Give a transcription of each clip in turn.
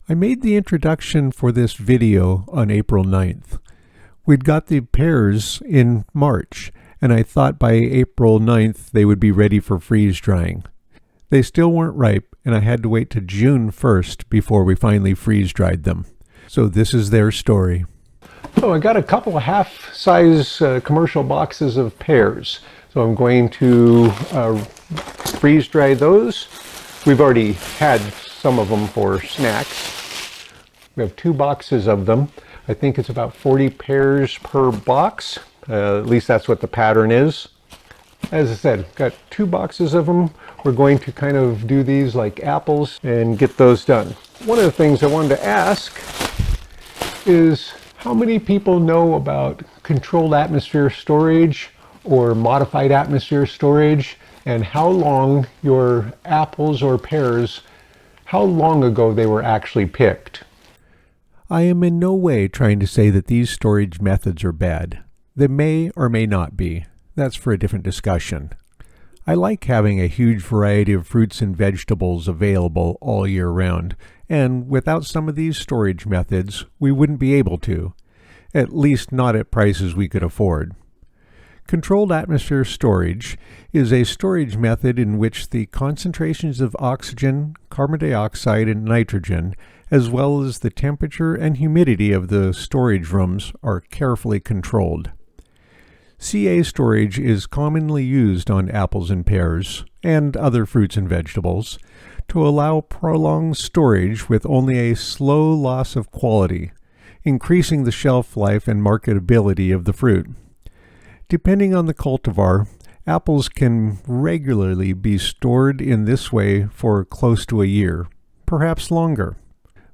I made the introduction for this video on April 9th. We'd got the pears in March, and I thought by April 9th they would be ready for freeze drying. They still weren't ripe, and I had to wait to June 1st before we finally freeze dried them. So this is their story. So I got a couple of half-size commercial boxes of pears. So I'm going to freeze dry those. We've already had some of them for snacks. We have 2 boxes of them. I think it's about 40 pears per box. At least that's what the pattern is. As I said, got 2 boxes of them. We're going to kind of do these like apples and get those done. One of the things I wanted to ask is how many people know about controlled atmosphere storage or modified atmosphere storage, and how long your apples or pears, how long ago they were actually picked. I am in no way trying to say that these storage methods are bad. They may or may not be. That's for a different discussion. I like having a huge variety of fruits and vegetables available all year round, and without some of these storage methods, we wouldn't be able to, at least not at prices we could afford. Controlled atmosphere storage is a storage method in which the concentrations of oxygen, carbon dioxide, and nitrogen, as well as the temperature and humidity of the storage rooms, are carefully controlled. CA storage is commonly used on apples and pears, and other fruits and vegetables, to allow prolonged storage with only a slow loss of quality, increasing the shelf life and marketability of the fruit. Depending on the cultivar, apples can regularly be stored in this way for close to a year, perhaps longer.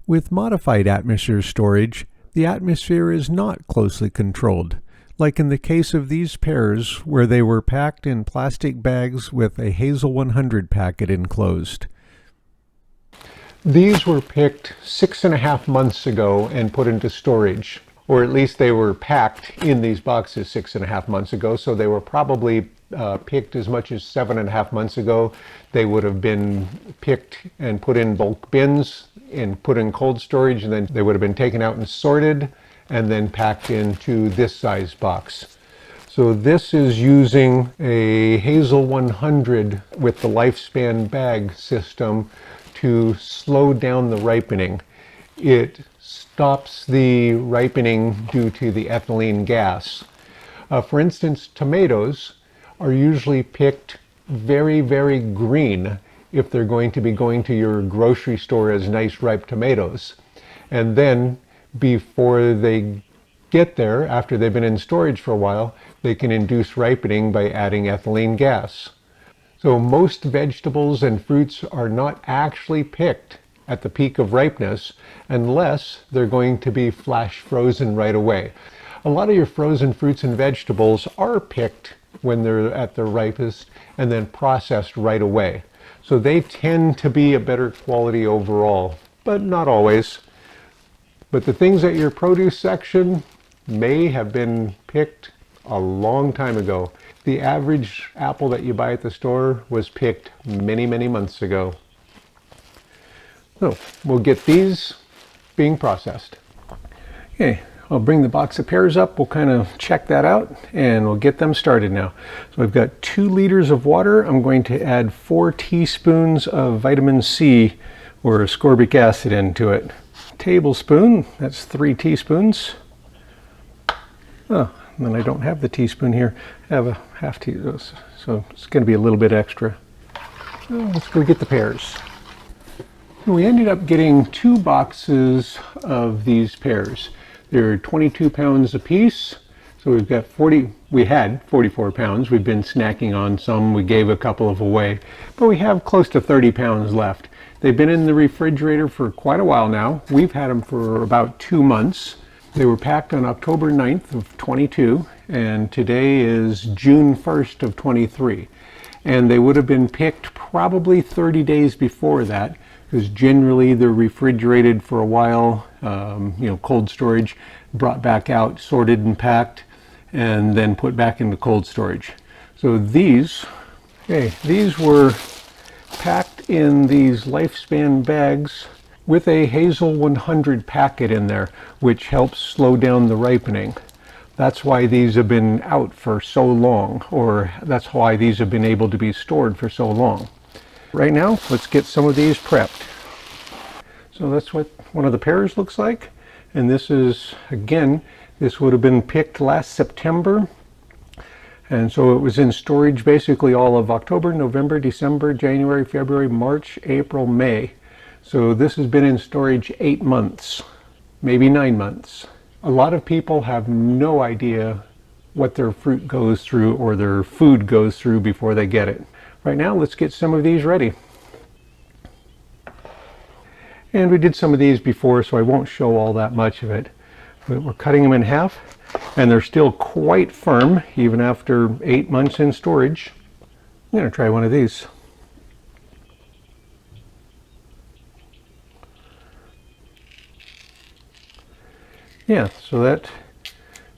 With modified atmosphere storage, the atmosphere is not closely controlled, like in the case of these pears where they were packed in plastic bags with a Hazel 100 packet enclosed. These were picked 6.5 months ago and put into storage. Or at least they were packed in these boxes 6.5 months ago, so they were probably picked as much as 7.5 months ago. They would have been picked and put in bulk bins and put in cold storage, and then they would have been taken out and sorted and then packed into this size box. So this is using a Hazel 100 with the lifespan bag system to slow down the ripening. It stops the ripening due to the ethylene gas. For instance, tomatoes are usually picked very, very green if they're going to be going to your grocery store as nice ripe tomatoes. And then before they get there, after they've been in storage for a while, they can induce ripening by adding ethylene gas. So most vegetables and fruits are not actually picked at the peak of ripeness unless they're going to be flash frozen right away. A lot of your frozen fruits and vegetables are picked when they're at their ripest and then processed right away. So they tend to be a better quality overall, but not always. But the things at your produce section may have been picked a long time ago. The average apple that you buy at the store was picked many, many months ago. So we'll get these being processed. Okay, I'll bring the box of pears up. We'll kind of check that out and we'll get them started now. So I've got 2 liters of water. I'm going to add 4 teaspoons of vitamin C or ascorbic acid into it. Tablespoon, that's 3 teaspoons. Oh, and then I don't have the teaspoon here. I have a half teaspoon, so it's going to be a little bit extra. Oh, let's go get the pears. We ended up getting 2 boxes of these pears. They're 22 pounds a piece. So we've got we had 44 pounds. We've been snacking on some. We gave a couple of away, but we have close to 30 pounds left. They've been in the refrigerator for quite a while now. We've had them for about 2 months. They were packed on October 9th of 22, and today is June 1st of 23. And they would have been picked probably 30 days before that, because generally they're refrigerated for a while, cold storage, brought back out, sorted and packed, and then put back into cold storage. So these were packed in these lifespan bags with a Hazel 100 packet in there, which helps slow down the ripening. That's why these have been out for so long, or that's why these have been able to be stored for so long. Right now, let's get some of these prepped. So that's what one of the pears looks like. And this is, again, this would have been picked last September. And so it was in storage basically all of October, November, December, January, February, March, April, May. So this has been in storage 8 months, maybe 9 months. A lot of people have no idea what their fruit goes through or their food goes through before they get it. Right now, let's get some of these ready. And we did some of these before, so I won't show all that much of it. But we're cutting them in half, and they're still quite firm, even after 8 months in storage. I'm going to try one of these. Yeah, so that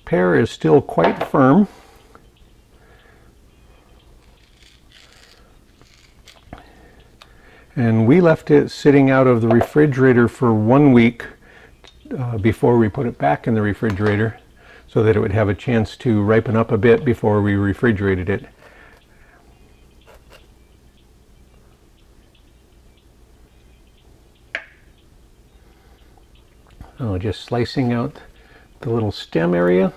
pear is still quite firm. And we left it sitting out of the refrigerator for 1 week before we put it back in the refrigerator, so that it would have a chance to ripen up a bit before we refrigerated it. Oh, just slicing out the little stem area.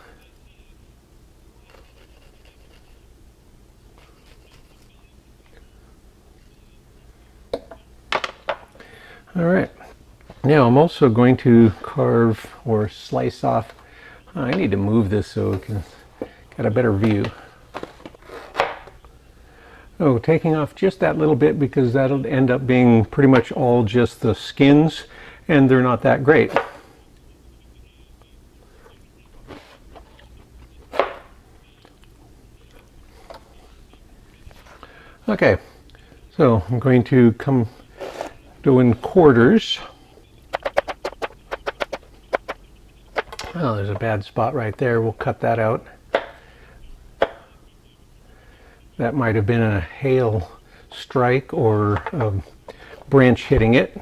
All right, now I'm also going to carve or slice off. I need to move this so we can get a better view. Oh, taking off just that little bit because that'll end up being pretty much all just the skins, and they're not that great. Okay, so I'm going to come doing quarters. Oh, there's a bad spot right there. We'll cut that out. That might have been a hail strike or a branch hitting it.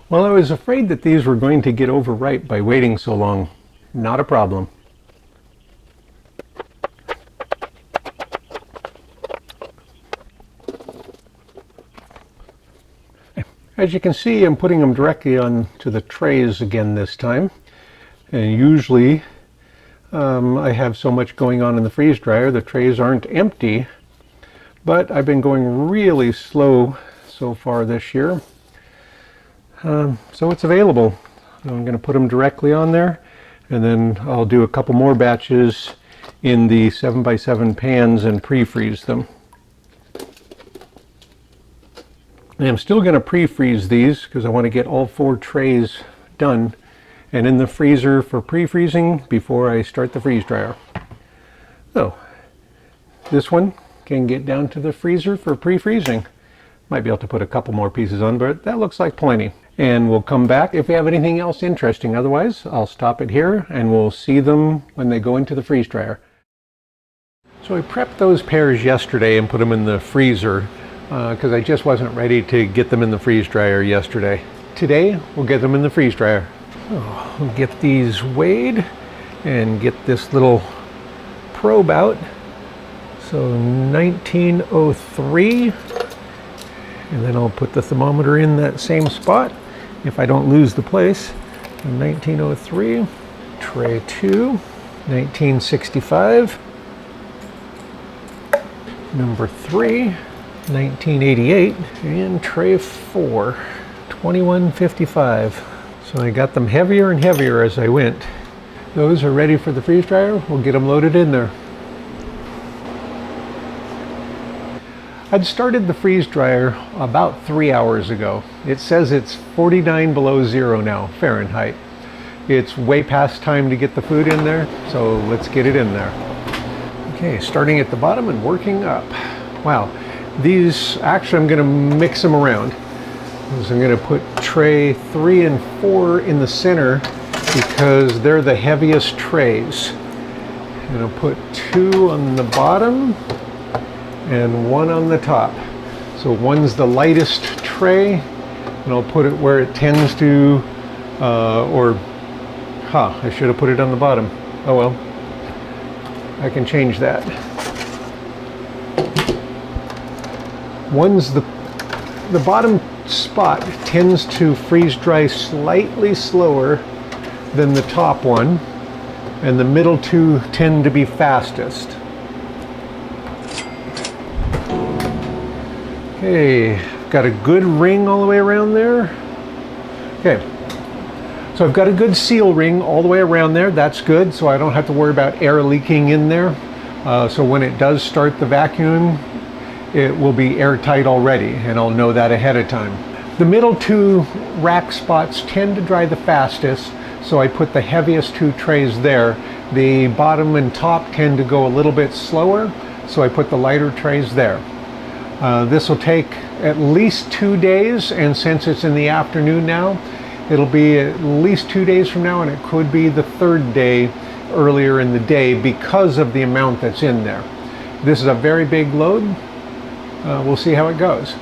Well, I was afraid that these were going to get overripe by waiting so long. Not a problem. As you can see, I'm putting them directly onto the trays again this time. And usually I have so much going on in the freeze dryer, the trays aren't empty. But I've been going really slow so far this year. So it's available. I'm going to put them directly on there, and then I'll do a couple more batches in the 7x7 pans and pre-freeze them. And I'm still going to pre-freeze these because I want to get all 4 trays done and in the freezer for pre-freezing before I start the freeze dryer. So this one can get down to the freezer for pre-freezing. Might be able to put a couple more pieces on, but that looks like plenty. And we'll come back if we have anything else interesting. Otherwise, I'll stop it here and we'll see them when they go into the freeze dryer. So I prepped those pears yesterday and put them in the freezer because I just wasn't ready to get them in the freeze dryer yesterday. Today, we'll get them in the freeze dryer. Oh, we'll get these weighed and get this little probe out. So 1903. And then I'll put the thermometer in that same spot if I don't lose the place. 1903, tray 2, 1965, number 3, 1988, and tray 4, 2155. So I got them heavier and heavier as I went. Those are ready for the freeze dryer. We'll get them loaded in there. I'd started the freeze dryer about 3 hours ago. It says it's 49 below zero now, Fahrenheit. It's way past time to get the food in there, so let's get it in there. Okay, starting at the bottom and working up. Wow, these, actually I'm gonna mix them around. So I'm gonna put tray 3 and 4 in the center because they're the heaviest trays. And I'll put 2 on the bottom and 1 on the top. So one's the lightest tray, and I'll put it where it tends to, I should have put it on the bottom. Oh well, I can change that. One's the bottom spot tends to freeze dry slightly slower than the top one, and the middle 2 tend to be fastest. Okay, got a good ring all the way around there. Okay, so I've got a good seal ring all the way around there. That's good, so I don't have to worry about air leaking in there. So when it does start the vacuum, it will be airtight already, and I'll know that ahead of time. The middle 2 rack spots tend to dry the fastest, so I put the heaviest 2 trays there. The bottom and top tend to go a little bit slower, so I put the lighter trays there. This will take at least 2 days, and since it's in the afternoon now, it'll be at least 2 days from now, and it could be the 3rd day earlier in the day because of the amount that's in there. This is a very big load. We'll see how it goes.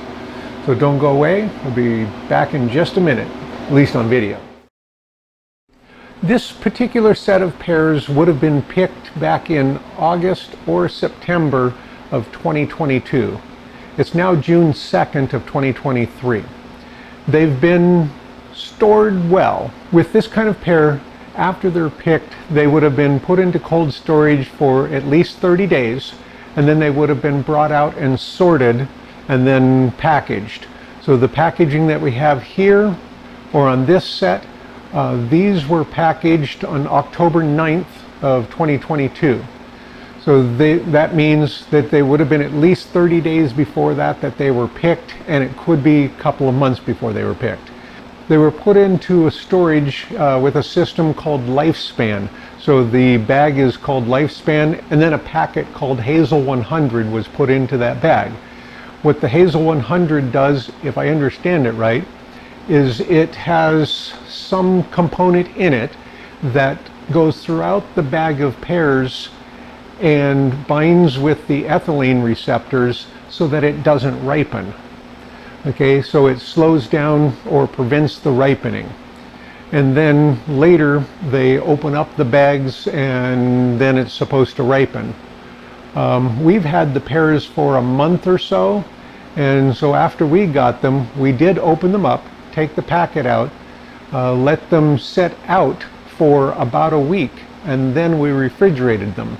So don't go away. We'll be back in just a minute, at least on video. This particular set of pears would have been picked back in August or September of 2022. It's now June 2nd of 2023. They've been stored well. With this kind of pear, after they're picked, they would have been put into cold storage for at least 30 days, and then they would have been brought out and sorted and then packaged. So the packaging that we have here, or on this set, these were packaged on October 9th of 2022. So that means that they would have been at least 30 days before that they were picked, and it could be a couple of months before they were picked. They were put into a storage with a system called Lifespan. So the bag is called Lifespan, and then a packet called Hazel 100 was put into that bag. What the Hazel 100 does, if I understand it right, is it has some component in it that goes throughout the bag of pears and binds with the ethylene receptors so that it doesn't ripen. Okay, so it slows down or prevents the ripening. And then later they open up the bags and then it's supposed to ripen. We've had the pears for a month or so, and so after we got them, we did open them up, take the packet out, let them set out for about a week, and then we refrigerated them.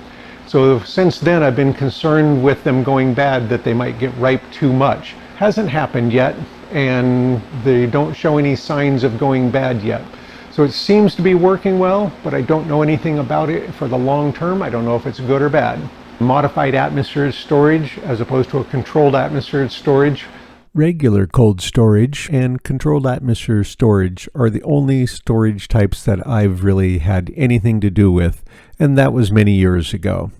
So since then I've been concerned with them going bad, that they might get ripe too much. Hasn't happened yet, and they don't show any signs of going bad yet. So it seems to be working well, but I don't know anything about it for the long term. I don't know if it's good or bad. Modified atmosphere storage as opposed to a controlled atmosphere storage. Regular cold storage and controlled atmosphere storage are the only storage types that I've really had anything to do with, and that was many years ago.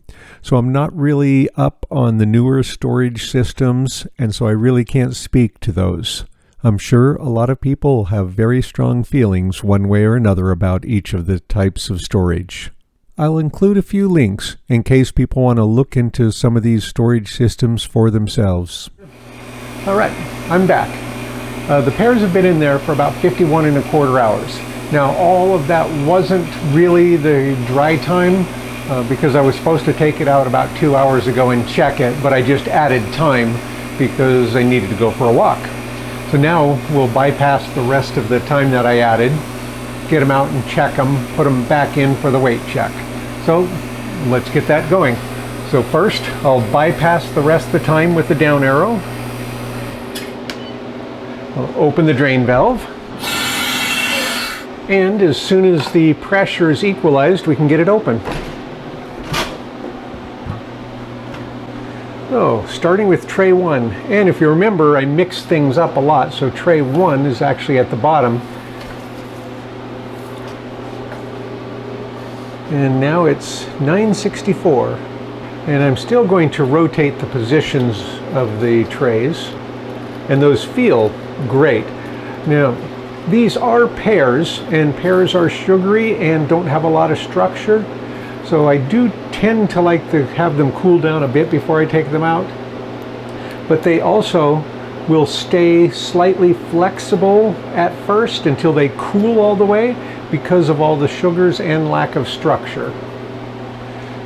So I'm not really up on the newer storage systems, and so I really can't speak to those. I'm sure a lot of people have very strong feelings one way or another about each of the types of storage. I'll include a few links in case people want to look into some of these storage systems for themselves. All right, I'm back. The pears have been in there for about 51.25 hours. Now all of that wasn't really the dry time because I was supposed to take it out about 2 hours ago and check it, but I just added time because I needed to go for a walk. So now we'll bypass the rest of the time that I added, get them out and check them, put them back in for the weight check. So let's get that going. So first I'll bypass the rest of the time with the down arrow. I'll open the drain valve, and as soon as the pressure is equalized, we can get it open. So starting with tray 1, and if you remember, I mixed things up a lot, so tray 1 is actually at the bottom. And now it's 964, and I'm still going to rotate the positions of the trays, and those feel great. Now These are pears, and pears are sugary and don't have a lot of structure. So I do tend to like to have them cool down a bit before I take them out. But they also will stay slightly flexible at first until they cool all the way because of all the sugars and lack of structure.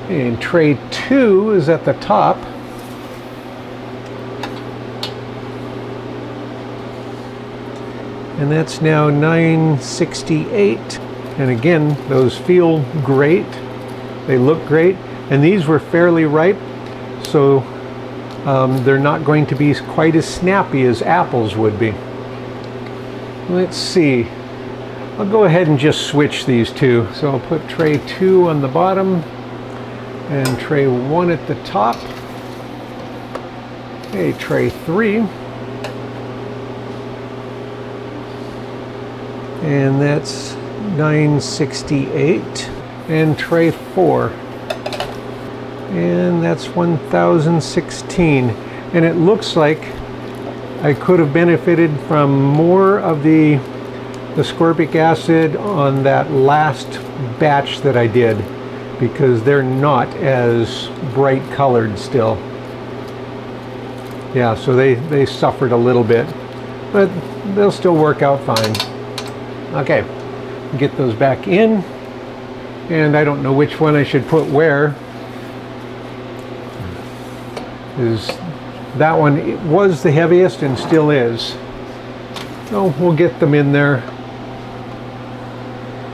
And tray 2 is at the top. And that's now $9.68. And again, those feel great. They look great. And these were fairly ripe, so they're not going to be quite as snappy as apples would be. Let's see. I'll go ahead and just switch these two. So I'll put tray 2 on the bottom and tray 1 at the top. Okay, tray 3. And that's $9.68. And tray 4. And that's $1,016. And it looks like I could have benefited from more of the ascorbic acid on that last batch that I did, because they're not as bright colored still. Yeah, so they suffered a little bit, but they'll still work out fine. Okay, get those back in, and I don't know which one I should put where. That one was the heaviest and still is. So we'll get them in there.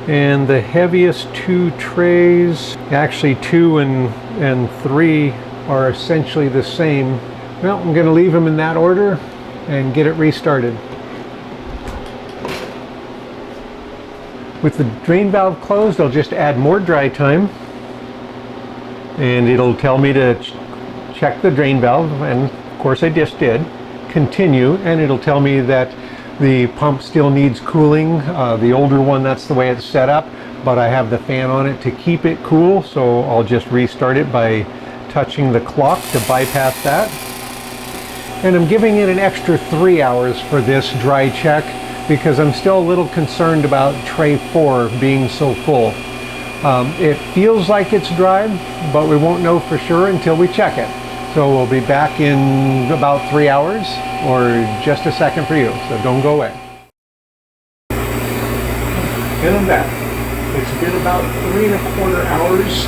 And the heaviest 2 trays, actually 2 and 3 are essentially the same. Well, I'm going to leave them in that order and get it restarted. With the drain valve closed, I'll just add more dry time. And it'll tell me to check the drain valve, and of course I just did. Continue, and it'll tell me that the pump still needs cooling. The older one, that's the way it's set up, but I have the fan on it to keep it cool, so I'll just restart it by touching the clock to bypass that. And I'm giving it an extra 3 hours for this dry check because I'm still a little concerned about tray 4 being so full. It feels like it's dry, but we won't know for sure until we check it. So we'll be back in about 3 hours, or just a second for you, so don't go away. And I'm back. It's been about 3¼ hours,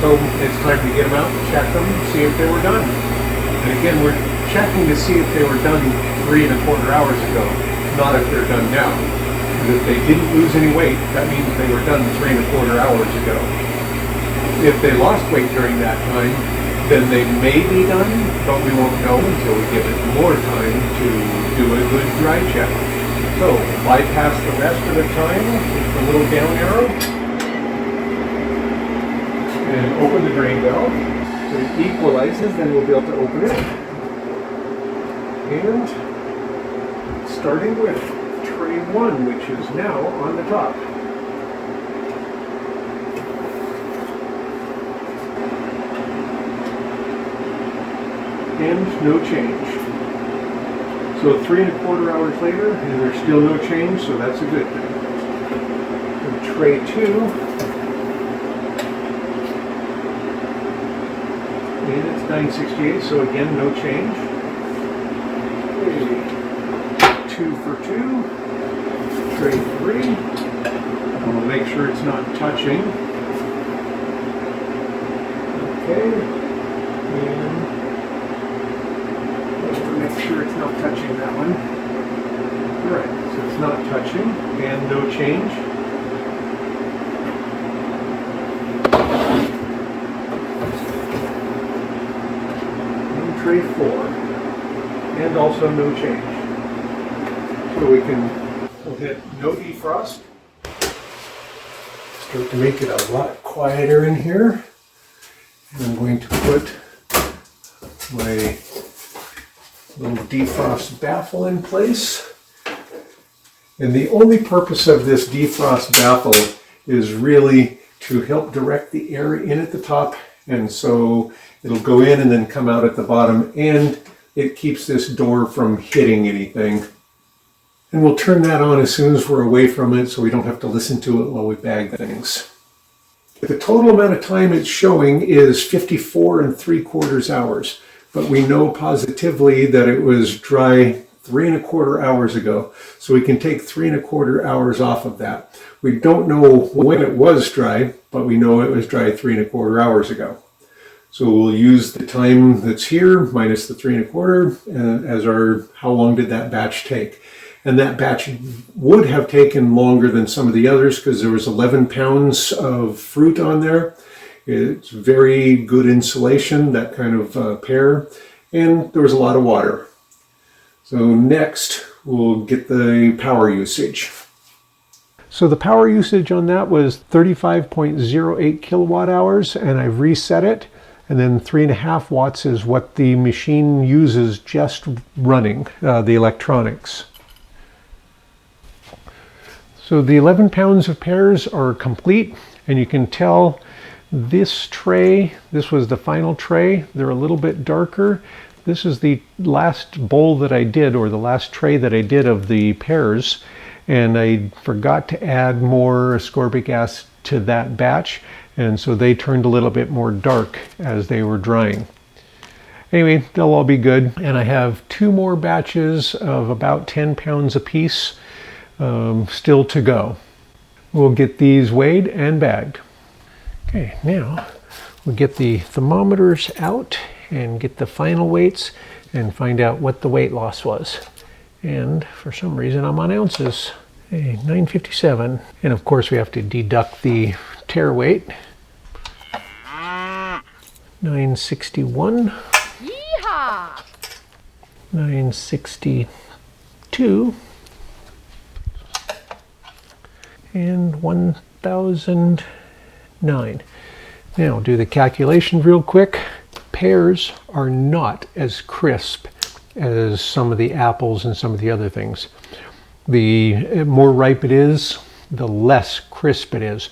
so it's time to get them out, check them, see if they were done. And again, we're checking to see if they were done 3¼ hours ago, not if they're done now. Because if they didn't lose any weight, that means they were done 3¼ hours ago. If they lost weight during that time, then they may be done, but we won't know until we give it more time to do a good dry check. So bypass the rest of the time with the little down arrow and open the drain valve. So it equalizes, then we'll be able to open it. And starting with tray 1, which is now on the top. And no change. So 3¼ hours later, and there's still no change, so that's a good thing. And tray 2, and it's $9.68, so again, no change. Okay. 2 for 2. Tray 3. I'll make sure it's not touching. Okay. And make sure it's not touching that one. Alright, so it's not touching, and no change. And tray 4, and also no change. So we'll hit no defrost. Start to make it a lot quieter in here. And I'm going to put my little defrost baffle in place. And the only purpose of this defrost baffle is really to help direct the air in at the top, and so it'll go in and then come out at the bottom, and it keeps this door from hitting anything. And we'll turn that on as soon as we're away from it so we don't have to listen to it while we bag things. The total amount of time it's showing is 54 3/4 hours, but we know positively that it was dry 3 1/4 hours ago. So we can take 3 1/4 hours off of that. We don't know when it was dry, but we know it was dry 3 1/4 hours ago. So we'll use the time that's here minus the 3 1/4 as our how long did that batch take. And that batch would have taken longer than some of the others because there was 11 pounds of fruit on there. It's very good insulation, that kind of pear, and there was a lot of water. So next, we'll get the power usage. So the power usage on that was 35.08 kilowatt hours, and I've reset it. And then 3.5 watts is what the machine uses just running the electronics. So the 11 pounds of pears are complete, and you can tell this tray, this was the final tray, they're a little bit darker. This is the last bowl that I did, or the last tray that I did of the pears, and I forgot to add more ascorbic acid to that batch, and so they turned a little bit more dark as they were drying. Anyway, they'll all be good, and I have 2 more batches of about 10 pounds apiece still to go. We'll get these weighed and bagged. Okay, now we'll get the thermometers out and get the final weights and find out what the weight loss was. And for some reason I'm on ounces. Hey, 957. And of course we have to deduct the tare weight. 961. Yeehaw! 962. And 1009. Now do the calculation real quick. Pears are not as crisp as some of the apples and some of the other things. The more ripe it is, the less crisp it is.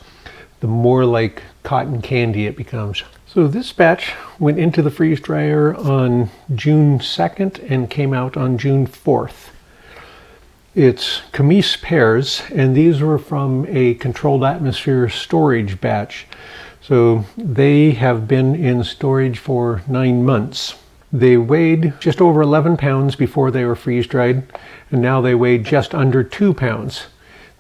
The more like cotton candy it becomes. So this batch went into the freeze dryer on June 2nd and came out on June 4th. It's comice pears, and these were from a controlled atmosphere storage batch. So they have been in storage for 9 months. They weighed just over 11 pounds before they were freeze dried, and now they weigh just under 2 pounds.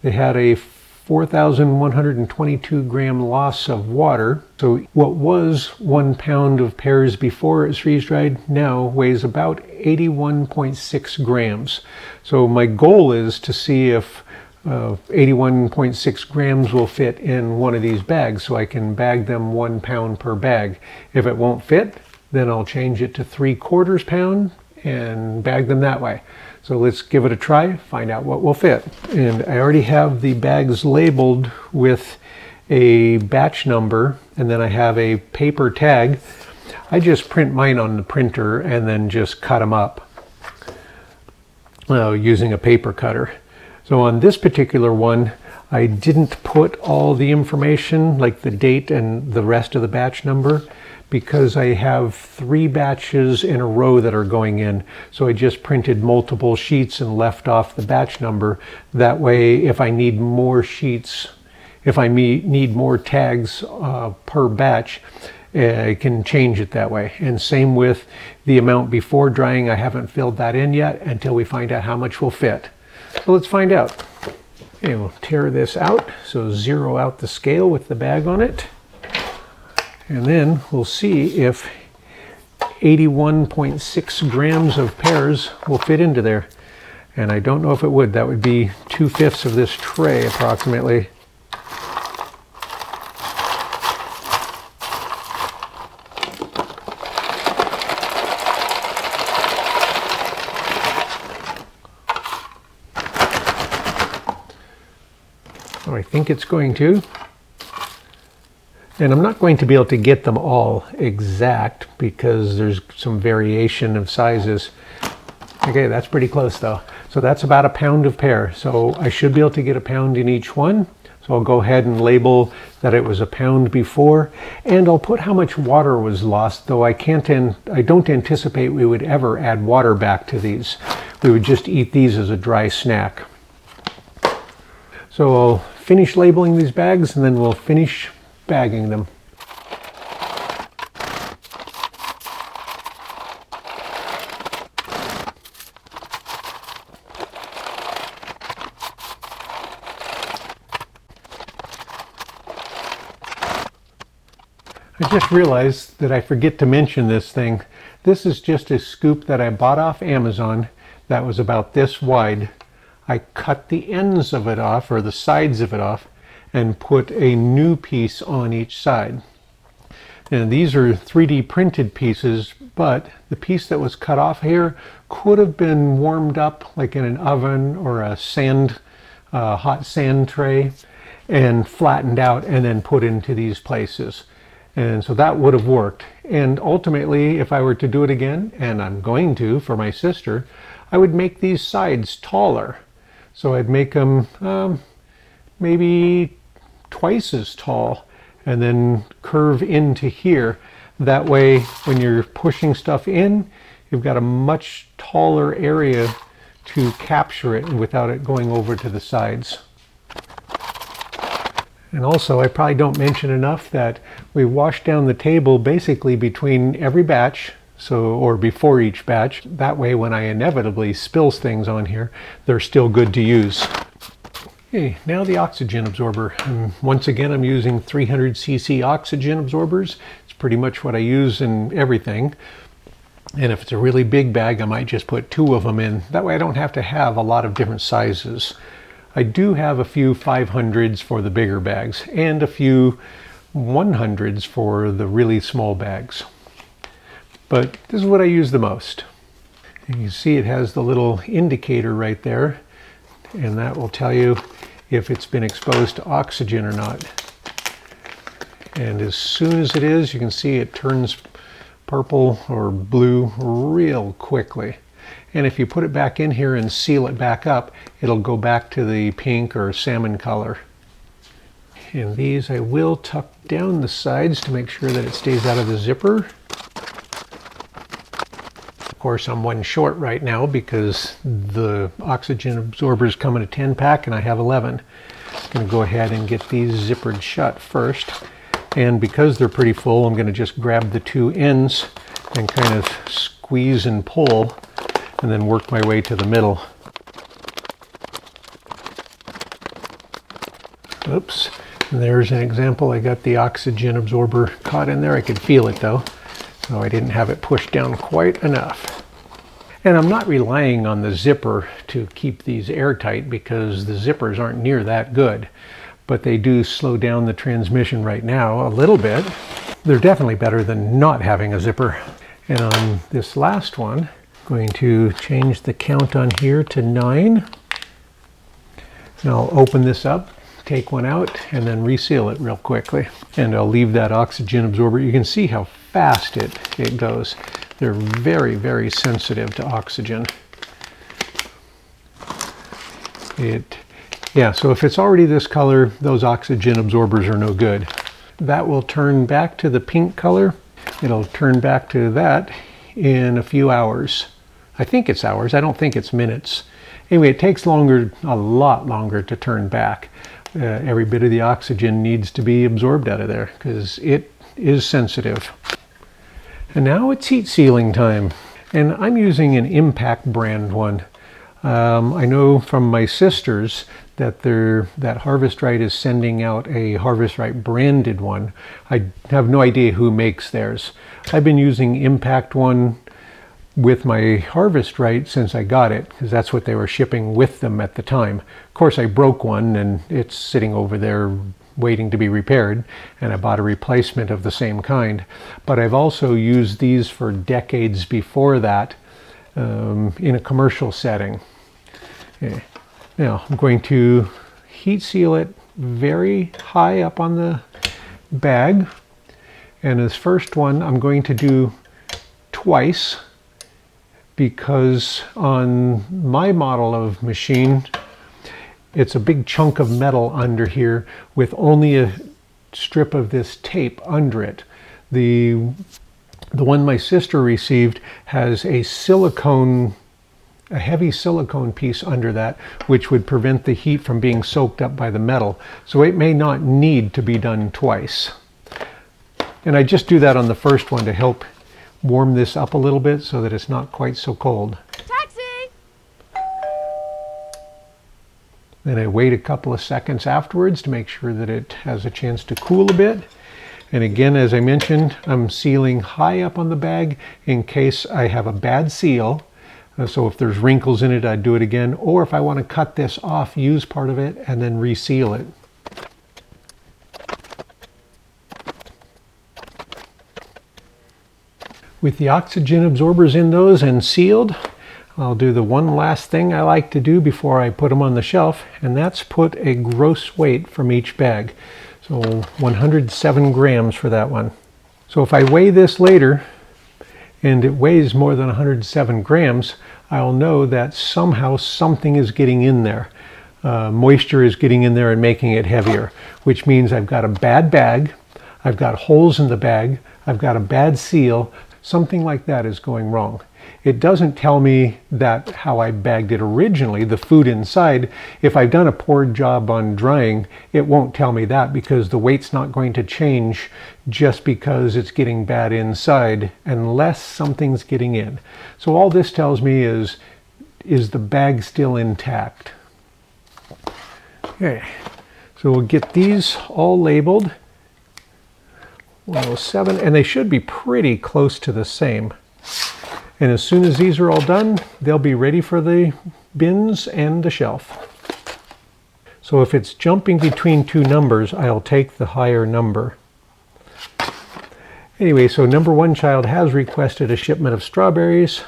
They had a 4,122 gram loss of water. So what was 1 pound of pears before it was freeze dried now weighs about 81.6 grams. So my goal is to see if 81.6 grams will fit in one of these bags, so I can bag them 1 pound per bag. If it won't fit, then I'll change it to 3/4 pound and bag them that way. So let's give it a try, find out what will fit. And I already have the bags labeled with a batch number, and then I have a paper tag. I just print mine on the printer and then just cut them up using a paper cutter. So on this particular one, I didn't put all the information, like the date and the rest of the batch number, because I have 3 batches in a row that are going in. So I just printed multiple sheets and left off the batch number. That way, if I need more sheets, if I need more tags per batch, I can change it that way. And same with the amount before drying. I haven't filled that in yet until we find out how much will fit. So let's find out. Okay, we'll tear this out. So zero out the scale with the bag on it. And then we'll see if 81.6 grams of pears will fit into there. And I don't know if it would. That would be 2/5 of this tray approximately. So I think it's going to. And I'm not going to be able to get them all exact because there's some variation of sizes. Okay, that's pretty close though. So that's about 1 pound of pear. So I should be able to get 1 pound in each one. So I'll go ahead and label that it was 1 pound before, and I'll put how much water was lost, though I don't anticipate we would ever add water back to these. We would just eat these as a dry snack. So I'll finish labeling these bags and then we'll finish bagging them. I just realized that I forget to mention this thing. This is just a scoop that I bought off Amazon that was about this wide. I cut the ends of it off, or the sides of it off, and put a new piece on each side. And these are 3D printed pieces, but the piece that was cut off here could have been warmed up like in an oven or a hot sand tray and flattened out and then put into these places. And so that would have worked. And ultimately, if I were to do it again, and I'm going to for my sister, I would make these sides taller. So I'd make them maybe twice as tall and then curve into here. That way, when you're pushing stuff in, you've got a much taller area to capture it without it going over to the sides. And also, I probably don't mention enough that we wash down the table basically between every batch, or before each batch. That way, when I inevitably spill things on here, they're still good to use. Okay, now the oxygen absorber. And once again, I'm using 300cc oxygen absorbers. It's pretty much what I use in everything. And if it's a really big bag, I might just put 2 of them in. That way I don't have to have a lot of different sizes. I do have a few 500s for the bigger bags and a few 100s for the really small bags. But this is what I use the most. And you see it has the little indicator right there, and that will tell you if it's been exposed to oxygen or not. And as soon as it is, you can see it turns purple or blue real quickly. And if you put it back in here and seal it back up, it'll go back to the pink or salmon color. And these I will tuck down the sides to make sure that it stays out of the zipper. Of course, I'm one short right now because the oxygen absorbers come in a 10-pack and I have 11. I'm going to go ahead and get these zippered shut first. And because they're pretty full, I'm going to just grab the 2 ends and kind of squeeze and pull, and then work my way to the middle. Oops, and there's an example. I got the oxygen absorber caught in there. I could feel it though, so I didn't have it pushed down quite enough. And I'm not relying on the zipper to keep these airtight because the zippers aren't near that good, but they do slow down the transmission right now a little bit. They're definitely better than not having a zipper. And on this last one, going to change the count on here to 9. And I'll open this up, take one out, and then reseal it real quickly. And I'll leave that oxygen absorber. You can see how fast it goes. They're very, very sensitive to oxygen. So if it's already this color, those oxygen absorbers are no good. That will turn back to the pink color. It'll turn back to that in a few hours. I think it's hours. I don't think it's minutes. Anyway, it takes longer, a lot longer to turn back. Every bit of the oxygen needs to be absorbed out of there because it is sensitive. And now it's heat sealing time. And I'm using an Impact brand one. I know from my sisters that Harvest Right is sending out a Harvest Right branded one. I have no idea who makes theirs. I've been using Impact one with my Harvest Right since I got it, because that's what they were shipping with them at the time. Of course, I broke one and it's sitting over there waiting to be repaired, and I bought a replacement of the same kind. But I've also used these for decades before that in a commercial setting. Okay. Now I'm going to heat seal it very high up on the bag, and this first one I'm going to do twice, because on my model of machine, it's a big chunk of metal under here with only a strip of this tape under it. The one my sister received has a silicone a heavy silicone piece under that, which would prevent the heat from being soaked up by the metal. So it may not need to be done twice. And I just do that on the first one to help warm this up a little bit so that it's not quite so cold. Taxi! Then I wait a couple of seconds afterwards to make sure that it has a chance to cool a bit. And again, as I mentioned, I'm sealing high up on the bag in case I have a bad seal. So if there's wrinkles in it, I'd do it again. Or if I want to cut this off, use part of it and then reseal it. With the oxygen absorbers in those and sealed, I'll do the one last thing I like to do before I put them on the shelf, and that's put a gross weight from each bag. So 107 grams for that one. So if I weigh this later and it weighs more than 107 grams, I'll know that somehow something is getting in there. Moisture is getting in there and making it heavier, which means I've got a bad bag, I've got holes in the bag, I've got a bad seal. Something like that is going wrong. It doesn't tell me that how I bagged it originally, the food inside. If I've done a poor job on drying, it won't tell me that because the weight's not going to change just because it's getting bad inside unless something's getting in. So all this tells me is the bag still intact? Okay, so we'll get these all labeled. 107, and they should be pretty close to the same. And as soon as these are all done, they'll be ready for the bins and the shelf. So if it's jumping between two numbers, I'll take the higher number. Anyway, so number one child has requested a shipment of strawberries,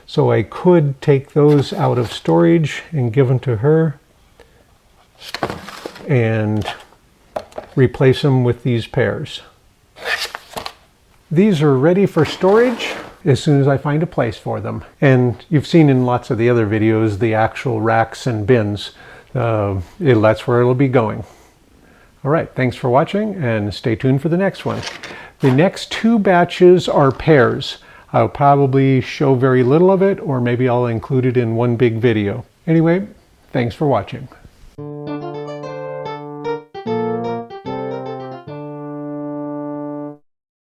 so I could take those out of storage and give them to her and replace them with these pears. These are ready for storage as soon as I find a place for them. And you've seen in lots of the other videos the actual racks and bins. That's where it'll be going. All right, thanks for watching and stay tuned for the next one. The next two batches are pears. I'll probably show very little of it, or maybe I'll include it in one big video. Anyway, thanks for watching.